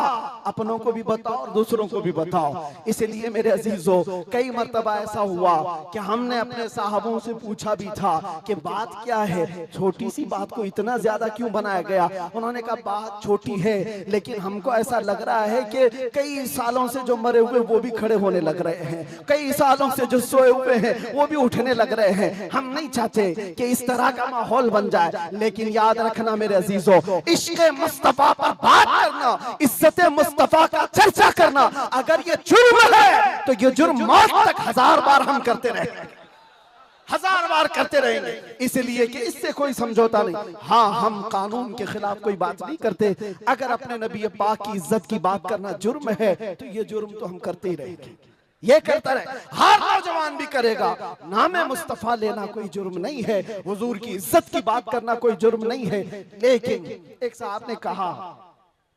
अपनों को भी बताओ और दूसरों को भी बताओ। इसलिए मेरे अजीजों, कई मर्तबा ऐसा हुआ कि हमने अपने साहबों से पूछा भी था कि बात क्या है, छोटी सी बात को इतना ज्यादा क्यों बनाया गया। उन्होंने कहा बात छोटी है, लेकिन हमको ऐसा लग रहा है कि कई सालों से जो मरे हुए वो भी खड़े होने लग रहे हैं, कई सालों से जो सोए हुए हैं वो भी उठने लग रहे हैं। हम नहीं चाहते कि इस तरह का माहौल बन जाए, लेकिन याद रखना मेरे अजीजों, इश्क़ मुस्तफा पर बात करना, इज्जत मुस्तफा का चर्चा करना, अगर ये जुर्म है तो ये जुर्म मौत तक 1000 बार हम करते रहेंगे, 1000 बार करते रहेंगे। इसलिए कि इससे कोई समझौता नहीं। हाँ, हम कानून के खिलाफ कोई बात नहीं करते। अगर अपने नबी पाक की इज्जत की बात करना जुर्म है तो ये जुर्म तो हम करते ही रहेंगे, ये करता रहे, हर नौजवान भी करेगा। नाम मुस्तफा लेना कोई जुर्म नहीं है, हुजूर की इज्जत की बात करना कोई जुर्म नहीं है। लेकिन एक साहब ने कहा,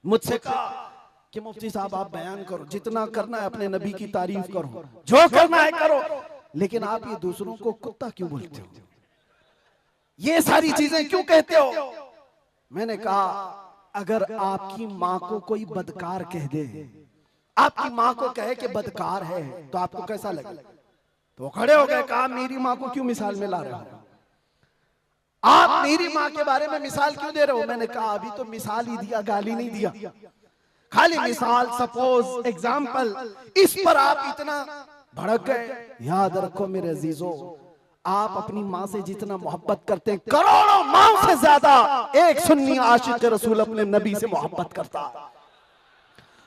मुझसे कहा कि मुफ्ती साहब आप बयान करो, जितना करना है अपने नबी की तारीफ करो, जो करना है करो, लेकिन आप ये दूसरों को कुत्ता क्यों बोलते हो, ये सारी चीजें क्यों कहते हो। मैंने कहा अगर आपकी माँ को कोई बदकार कह दे, आपकी माँ को कहे कि बदकार है, तो आपको कैसा लगे। तो वो खड़े हो गए, कहा मेरी माँ को क्यों मिसाल में ला रहे हो, आप मेरी माँ के बारे में मिसाल क्यों दे रहे हो। मैंने कहा अभी तो मिसाल ही दिया, गाली नहीं दिया, खाली मिसाल, सपोज, एग्जाम्पल, इस पर आप इतना भड़क गए। याद रखो मेरे अजीजों, आप अपनी माँ से जितना मोहब्बत करते हैं, करोड़ों माँ से ज्यादा एक सुन्नी आशिक रसूल अपने नबी से मोहब्बत करता है।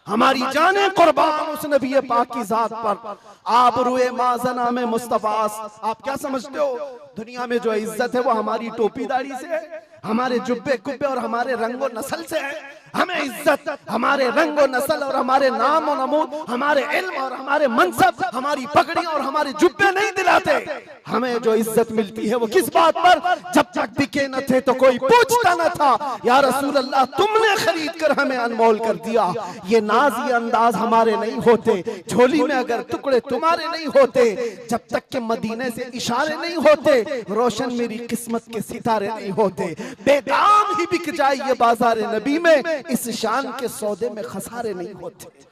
हमारी जाने कुर्बान उस नबी पाक की जात पर। आप रुए माजना में मुस्तफास, आप क्या समझते हो दुनिया में जो इज्जत है वो हमारी टोपी दाढ़ी से है, हमारे जुब्बे कुब्बे और हमारे रंगो नस्ल से है। हमें इज्जत हमारे रंगो नस्ल और हमारे नाम और नमूद, हमारे इल्म और हमारे मनसब, हमारी पगड़ी और हमारे जुब्बे नहीं दिलाते। हमें जो इज्जत मिलती है वो किस बात पर, जब तक बिके न थे तो कोई पूछता न था, या रसूल अल्लाह तुमने खरीद कर हमें अनमोल कर दिया। ये नाज ये अंदाज हमारे नहीं होते, झोली में अगर टुकड़े तुम्हारे नहीं होते, जब तक के मदीने से इशारे नहीं होते, रोशन मेरी किस्मत के सितारे नहीं होते। बेदाम ही बिक जाए ये बाजार नबी में, इस शान के सौदे में खसारे नहीं होते।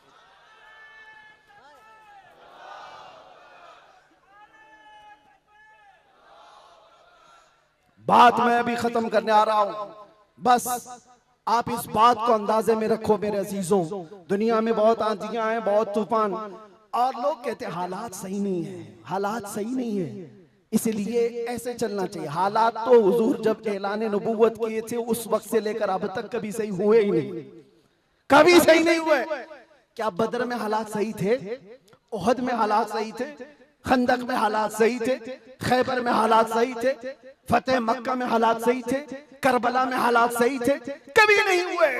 बात मैं अभी खत्म करने आ रहा हूं, बस आप इस बात को अंदाजे में रखो मेरे अजीजों। दुनिया में बहुत आंधियां हैं, बहुत तूफान, और लोग कहते हैं हालात सही नहीं है, हालात सही नहीं है, इसलिए ऐसे चलना चाहिए। हालात तो हुजूर जब ऐलान नबूवत किए थे उस वक्त से लेकर अब तक कभी सही हुए ही नहीं, कभी सही नहीं हुए। क्या बदर में हालात सही थे, उहद में हालात सही थे, खंदक में हालात सही थे, खैबर में हालात सही थे, फतेह मक्का में हालात सही थे, करबला में हालात सही थे, कभी नहीं हुए।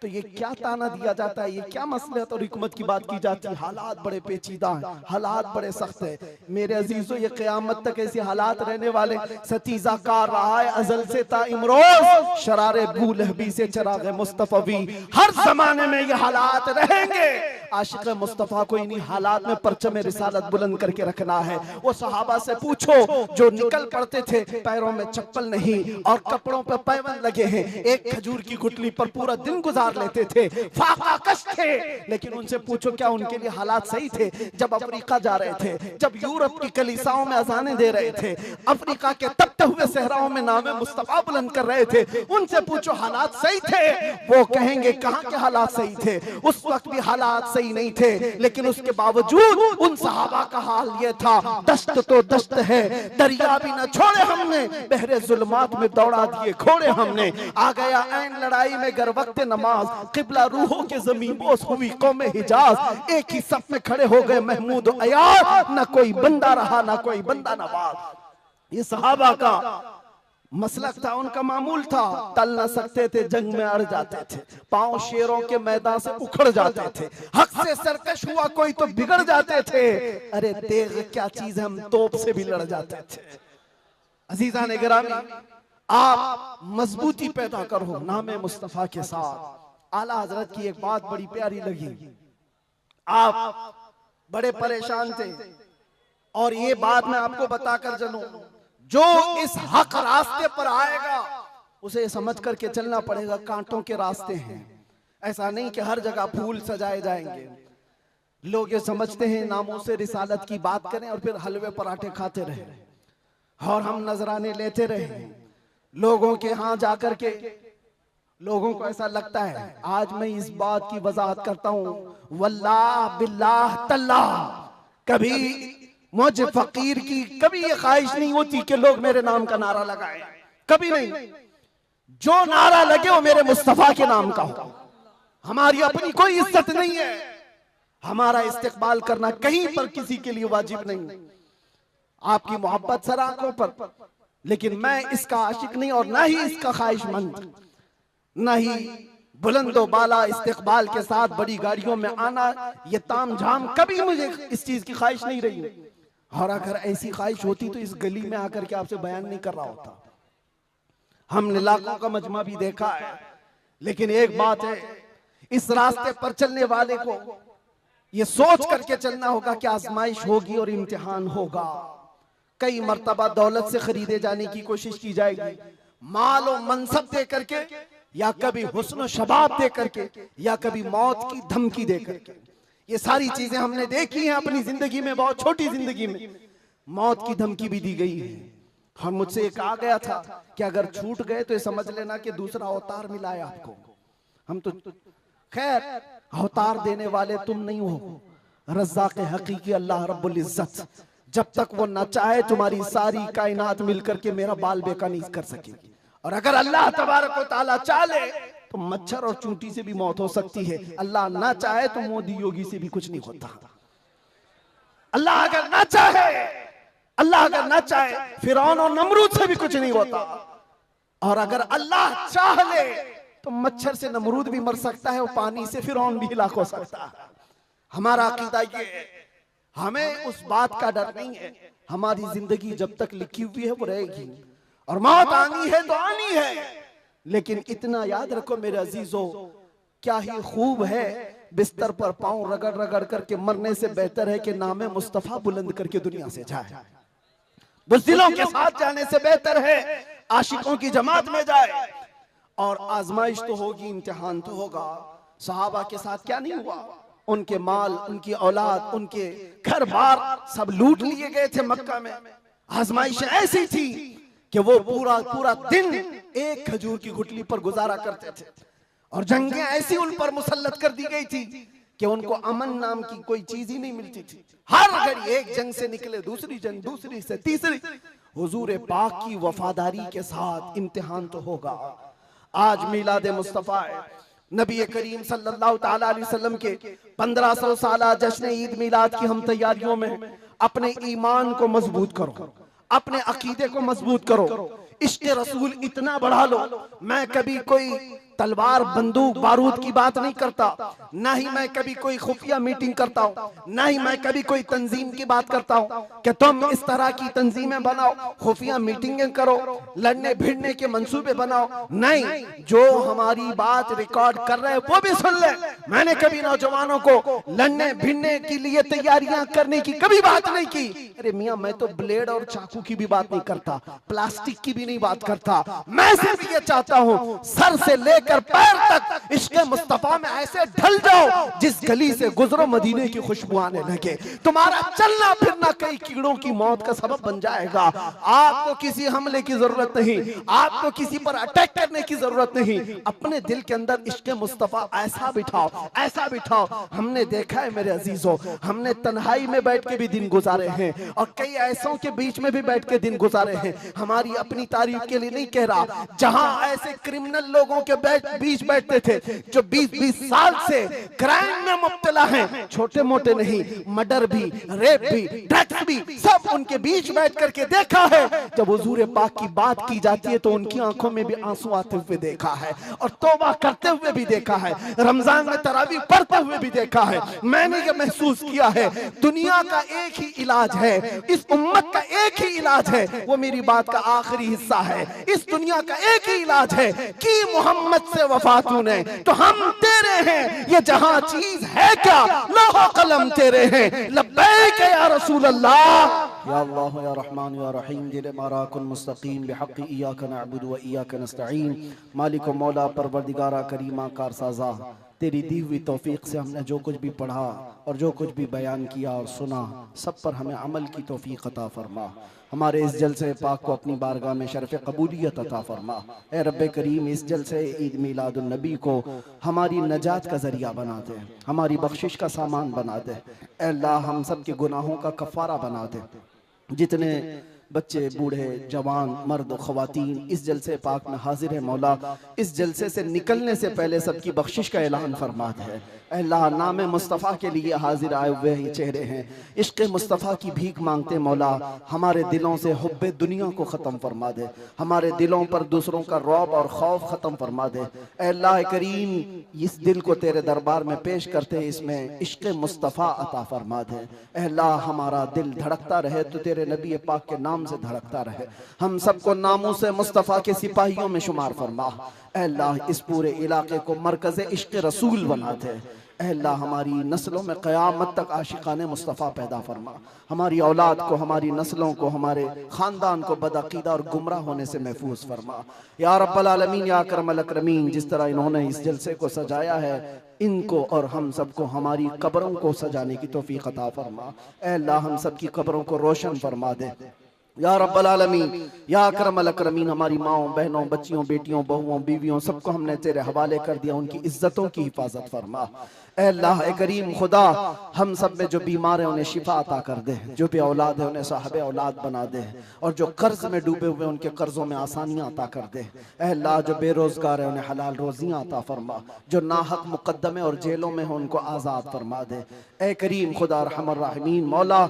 तो ये क्या ताना दिया जाता है, ये क्या मसलहत और हिकमत की बात की जाती है। हालात बड़े पेचीदा हैं, हालात बड़े सख्त है मेरे अजीजों। ये क़यामत तक ऐसे हालात रहने वाले। सतीजा कार रहा है अजल से ता इमरोज, शरारे बूलहबी से चराग मुस्तफवी, हर जमाने में ये हालात रहेंगे। आशिक मुस्तफा को इन्हीं हालात में परचम रिसालत बुलंद करके रखना है। वो सहाबा से पूछो जो निकल पड़ते थे, पैरों में चप्पल नहीं और कपड़ों पर पैबंद लगे हैं, एक खजूर की गुठली पर पूरा दिन गुजार लेते थे, फाका कश थे, लेकिन उनसे पूछो क्या उनके लिए हालात सही थे? जब अफ्रीका जा रहे थे, जब यूरोप की कलीसाओं में अजानें दे रहे थे, अफ्रीका के तपते हुए सहराओं में नामे मुस्तफा बुलंद कर रहे थे, उनसे पूछो हालात सही थे? वो कहेंगे कहां के हालात सही थे, उस वक्त भी हालात सही नहीं थे, लेकिन उसके बावजूद उन सहाबा का हाल ये था, दस्त तो दस्त है, दरिया भी न छोड़े हमने, बहरे जुल्मात में दौड़ा दिए घोड़े हमने, आ गया ऐन लड़ाई में गर वक्त नमाज, किबला रूहों के ज़मीन बोस हुई कौम हिजाज, एक ही सफ में खड़े हो गए महमूद अयाज, न कोई बंदा रहा न कोई बंदा नवाज। ये सहाबा का मसलक था, उनका मामूल था, टल न सकते थे, जंग में अड़ जाते थे, पांव शेरों के मैदान से उखड़ जाते थे, हक से सरकश हुआ कोई तो बिगड़ जाते थे, अरे तेग क्या चीज है, हम तोप से भी लड़ जाते थे। अजीजान गिरामी, आप मजबूती पैदा करो नामे मुस्तफा के साथ। आला हजरत की एक बात बड़ी प्यारी लगी, आप बड़े परेशान थे और ये बात मैं आपको बताकर चलूं, जो इस हक रास्ते पर आएगा उसे समझ करके चलना पड़ेगा, कांटों के रास्ते हैं, ऐसा नहीं कि हर जगह फूल सजाए जाएंगे। लोग ये समझते हैं नामों से रिसालत की बात करें और फिर हलवे पराठे खाते रहे और हम नजराने लेते रहे लोगों के यहाँ जाकर के। लोगों को ऐसा लगता है, आज मैं इस बात की वजाहत करता हूं, वल्लाह बिल्लाह तल्लाह, कभी मुझे फकीर की कभी ये ख्वाहिश नहीं होती कि लोग मेरे नाम का नारा लगाएं, कभी नहीं। जो नारा लगे वो मेरे मुस्तफा के नाम का हो। हमारी अपनी कोई इज्जत नहीं है, हमारा इस्तेकबाल करना कहीं पर किसी के लिए वाजिब नहीं। आपकी मोहब्बत सर आंखों पर, लेकिन मैं इसका आशिक नहीं और ना ही इसका ख्वाहिशमंद, ना ही बुलंदो बाला इस्तेकबाल के साथ बड़ी गाड़ियों में आना, ये ताम झाम कभी मुझे इस चीज की ख्वाहिश नहीं रही। और अगर ऐसी ख्वाहिश होती तो इस गली में आकर के आपसे बयान नहीं कर रहा होता। हमने लाखों का मजमा भी देखा है, लेकिन एक बात है, इस रास्ते पर चलने वाले को ये सोच करके चलना होगा कि आजमाइश होगी और इम्तिहान होगा। कई मर्तबा दौलत से खरीदे जाने की कोशिश की जाएगी, माल और मनसब दे करके, या कभी हुस्न शबाब दे करके, या कभी मौत की धमकी दे करके। ये सारी चीजें हमने देखी हैं अपनी जिंदगी में, बहुत छोटी जिंदगी में मौत की धमकी भी दी गई है। और मुझसे एक आ गया था कि अगर छूट गए तो ये समझ लेना कि दूसरा अवतार मिला है आपको। हम तो खैर अवतार देने वाले तुम नहीं हो, रज़्ज़ाक़ हकीकी अल्लाह रब्बुल इज्जत, जब तक वो न चाहे तुम्हारी सारी कायनात मिलकर के मेरा बाल बेका नहीं कर सकेगी। और अगर अल्लाह तबारक व तआला चाहे तो मच्छर और चूंटी से भी मौत हो सकती है, अल्लाह ना चाहे तो मोदी योगी से भी कुछ नहीं होता। अल्लाह अगर ना चाहे, अल्लाह अगर ना चाहे फिरौन और नमरूद से भी कुछ नहीं होता। और अगर अल्लाह चाह ले तो मच्छर से नमरूद भी मर सकता है और पानी से फिरौन भी हिलाक हो सकता है। हमारा अकीदा ये है, हमें उस बात का डर नहीं है, हमारी जिंदगी जब तक लिखी हुई है वो रहेगी और मौत आनी है तो आनी है। लेकिन इतना याद रखो मेरे अजीजों, क्या ही खूब है बिस्तर पर पांव रगड़ रगड़ करके मरने से बेहतर है कि नामे मुस्तफा बुलंद करके दुनिया से जाए। बुज़दिलों के साथ जाने से बेहतर है आशिकों की जमात में जाए। और आजमाइश तो होगी, इम्तिहान तो होगा। सहाबा के साथ क्या नहीं हुआ, उनके माल, उनकी औलाद, उनके घर बार सब लूट लिए गए थे मक्का में। आजमाइश ऐसी थी कि वो पूरा दिन एक खजूर की गुठली पर गुजारा करते थे और जंगें ऐसी उन पर मुसल्लत कर दी गई थी कि उनको अमन नाम की कोई चीज ही नहीं मिलती थी। हर घड़ी एक जंग से निकले दूसरी जंग, दूसरी से तीसरी। हुजूर पाक की वफादारी के साथ इम्तिहान तो होगा। आज मिलाद मुस्तफा है, नबी करीम सल्लल्लाहु ताला अलैहि वसल्लम के 1500 साला जश्न ईद मिलाद की हम तैयारियों में अपने ईमान को मजबूत करो, अपने अकीदे को मजबूत करो, इश्क़ रसूल इतना बढ़ा लो। मैं कभी कोई तलवार बंदूक बारूद की बात नहीं करता, ना ही मैं कभी कोई खुफिया मीटिंग करता हूँ, ना ही मैं कभी कोई तंजीम की बात करता हूँ कि तुम इस तरह की तंजीमें बनाओ, खुफिया मीटिंगें करो, लड़ने भिड़ने के मंसूबे बनाओ। नहीं, जो हमारी बात रिकॉर्ड कर रहे हैं वो भी सुन ले। मैंने कभी नौजवानों को लड़ने भिड़ने के लिए तैयारियां करने की कभी बात नहीं की। अरे मियां, मैं तो ब्लेड और चाकू की भी बात नहीं करता, प्लास्टिक की भी नहीं बात करता। मैं सिर्फ ये चाहता हूं सर से लेकर पैर तक इश्क मुस्तफा में ऐसे ढल जाओ जिस गली से गुजरो मदीने की खुशबू आने लगे। तुम्हारा चलना फिरना कई कीड़ों की मौत का सबब बन जाएगा। आपको किसी हमले की जरूरत नहीं, आपको किसी पर अटैक करने की जरूरत नहीं। अपने दिल के अंदर इश्क मुस्तफा ऐसा बिठाओ, ऐसा बिठाओ। हमने देखा है मेरे अजीजों, हमने तन्हाई में बैठ के भी दिन गुजारे हैं और कई ऐसों के बीच में भी बैठ के दिन गुजारे हैं। हमारी अपनी तारीफ के लिए नहीं कह रहा, जहां ऐसे क्रिमिनल लोगों के बीच बैठते थे जो 20-20 साल से क्राइम में मुब्तला हैं, छोटे मोटे नहीं, मर्डर भी, रेप भी, ड्रग्स भी, सब उनके बीच बैठ करके देखा है। जब हुजूर पाक की बात की जाती है तो उनकी आंखों में भी आंसू आते हुए देखा है और तौबा करते हुए भी देखा है, रमजान में तरावीह पढ़ते हुए भी देखा है। मैंने ये महसूस किया है दुनिया का एक ही इलाज है, इस उम्मत का एक ही इलाज है, वो मेरी बात का आखिरी हिस्सा है। इस दुनिया का एक ही इलाज है कि मोहम्मद से वफा तूने तो हम तेरे हैं, ये जहां चीज है क्या लौह कलम तेरे हैं। लब्बैक या रसूल अल्लाह, या अल्लाह या रहमान या रहीम, जिले माराकुल मुस्तकीम बिहक़्क़ि इय्याका नअबुदु व इय्याका नस्तईन। मालिक व मौला परवरदिगारा करीमा कारसाज़ा, तेरी दी हुई तौफीक से हमने जो कुछ भी पढ़ा और जो कुछ भी बयान किया और सुना, सब पर हमें अमल की तौफीक अता फरमा। हमारे इस जलसे पाक को अपनी बारगाह में शर्फ़ कबूलियत अता फरमा। ए रब्बे करीम, इस जलसे ईद मिलादुन नबी को हमारी नजात का ज़रिया बना दे, हमारी बख्शिश का सामान बना दे। ए अल्लाह, हम सब के गुनाहों का कफ़ारा बना दे। जितने बच्चे, बूढ़े, जवान, मर्द, ख़वातीन इस जलसे पाक में हाजिर है मौला, इस जलसे से निकलने से पहले सबकी बख्शिश का ऐलान फरमा दे। अल्लाह, नाम मुस्तफ़ा के लिए हाजिर आए हुए ये चेहरे हैं, इश्क़ मुस्तफ़ा की भीख मांगते मौला, हमारे दिलों से हुब्बे दुनिया को ख़त्म फरमा दे, हमारे दिलों पर दूसरों का रौब और खौफ ख़त्म फरमा दे। अल्लाह करीम, इस दिल को तेरे दरबार में पेश करते इसमें इश्क़ मुस्तफ़ा अता फरमा दे। अल्लाह, हमारा दिल धड़कता रहे तो तेरे नबी पाक के नाम से धड़कता रहे। हम सबको नामूस मुस्तफ़ा के सिपाहियों में शुमार फरमा। अल्लाह, इस पूरे इलाके को मरकज़ इश्क़ रसूल बना दे। अल्लाह, हमारी नस्लों में क़यामत तक आशिक़ाने मुस्तफ़ा पैदा फरमा। हमारी औलाद को, हमारी नस्लों को, हमारे ख़ानदान को बदअक़ीदा और गुमराह होने से महफूज फरमा। या रब्बल आलमीन, या अकरमल अकरमीन, जिस तरह इन्होंने इस जलसे को सजाया है, इनको और हम सबको हमारी कब्रों को सजाने की तौफ़ीक़ अता फरमा। अल्लाह, हम सब की कब्रों को रोशन फरमा दे। या रब्बल आलमीन, या अकरमल अकरमीन, हमारी माओं, बहनों, बच्चियों, बेटियों, बहुओं, बीवियों, सबको हमने तेरे हवाले कर दिया, उनकी इज्जतों की हिफाजत फरमा। अल्लाह करीम खुदा, हम सब में जो बीमार है उन्हें शिफा अता कर दे, जो भी औलाद है उन्हें साहब औलाद बना दे, और जो कर्ज में डूबे हुए उनके कर्जों में आसानियाँ अता कर दे। अल्लाह, जो बेरोजगार है उन्हें हलाल रोजियाँ अता फरमा, जो नाहक मुकद्दमे और जेलों में हो उनको आज़ाद फरमा दे। ए करीम खुदा रहमान रहीम, मौला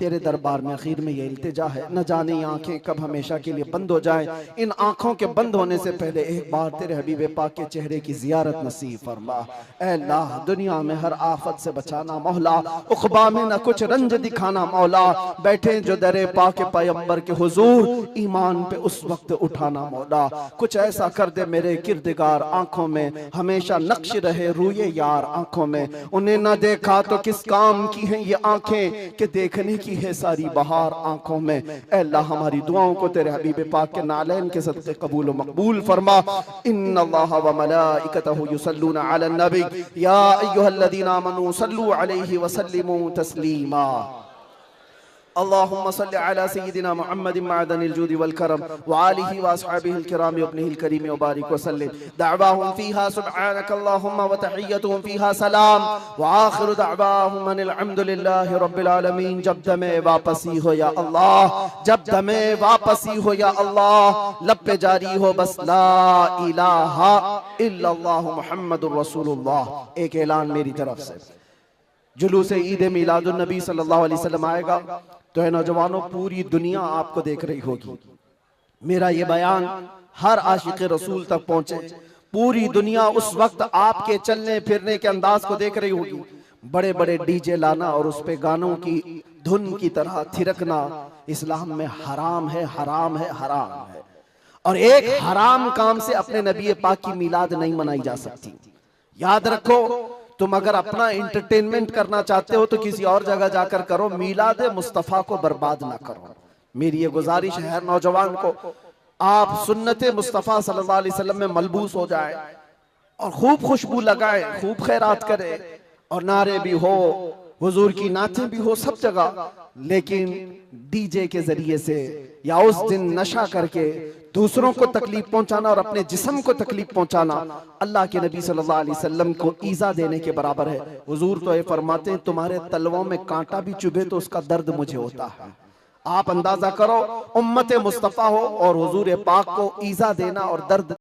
तेरे दरबार में आखिर में ये इल्तिजा है, न जाने ये आंखें कब हमेशा के लिए बंद हो जाए। इन आंखों के बंद होने से पहले एक बार तेरे हबीब पाक के चेहरे की जियारत नसीब फरमा। ऐ अल्लाह, दुनिया में हर आफत से बचाना मौला, उक़बा में न कुछ रंज दिखाना मौला, बैठे जो दरे पाक पैगंबर के हुजूर ईमान पे उस वक्त उठाना मौला। कुछ ऐसा कर दे मेरे किरदगार, आंखों में हमेशा नक्श रहे रूए यार आंखों में, उन्हें न देखा तो किस काम की हैं ये आंखें कि देखने की है सारी बहार आंखों में। अल्लाह, हमारी दुआओं को तेरे हबीब पाक के नालैन के सदक़े कबूल व मकबूल फरमा। इन्नल्लाह व मलाइकतहु युसल्लूना अलन नबी या अय्युहल्लज़ीना आमनू सल्लू अलैहि व सल्लिमू तस्लीमा। अल्लाहुम्मा सल्लि अला सय्यिदिना मुहम्मदिन मअदनिल जूदि वल करम व आलिहि व अस्हाबिहिल किराम व इब्निहिल करीम व बारिक व सल्लिम। दअवाहुम फीहा सुब्हानक अल्लाहुम्मा व तहिय्यतुहुम फीहा सलाम व आखिरु दअवाहुम अनिल हम्दुलिल्लाहि रब्बिल आलमीन। जब दमे वापसी हो या अल्लाह, जब दमे वापसी हो या अल्लाह, लब पे जारी हो बस ला इलाहा इल्लल्लाह मुहम्मदुर रसूलुल्लाह। एक ऐलान मेरी तरफ से, जुलूस ईद मिलादुन नबी सल्लल्लाहु अलैहि वसल्लम आएगा तो है नौजवानों, पूरी दुनिया आपको देख रही होगी। मेरा ये बयान हर आशिक रसूल तक पहुंचे, पूरी दुनिया उस वक्त आपके चलने फिरने के अंदाज को देख रही होगी। बड़े बड़े डीजे लाना और उस पे गानों की धुन की तरह थिरकना इस्लाम में हराम है, हराम है, हराम है। और एक हराम काम से अपने नबी पाक की मिलाद नहीं मनाई जा सकती। याद रखो, तुम अगर अपना एंटरटेनमेंट करना चाहते हो तो किसी और जगह जाकर करो, मिलाद मुस्तफा को बर्बाद ना करो। मेरी ये गुजारिश है हर नौजवान को, आप सुन्नत मुस्तफा सल्लल्लाहु अलैहि वसल्लम में मलबूस हो जाए और खूब खुशबू लगाए, खूब खैरात करे और नारे भी हो, हुजूर की नातें भी हो सब जगह। लेकिन डीजे के जरिए से या उस दिन नशा करके दूसरों को तकलीफ पहुंचाना और अपने जिस्म को तकलीफ पहुंचाना अल्लाह के नबी सल्लल्लाहु अलैहि वसल्लम को ईजा देने के बराबर है। हुजूर तो ये फरमाते हैं, तुम्हारे तलवों में कांटा भी चुभे तो उसका दर्द मुझे होता है। आप अंदाजा करो, उम्मत मुस्तफा हो और हुजूर पाक को ईजा देना और दर्द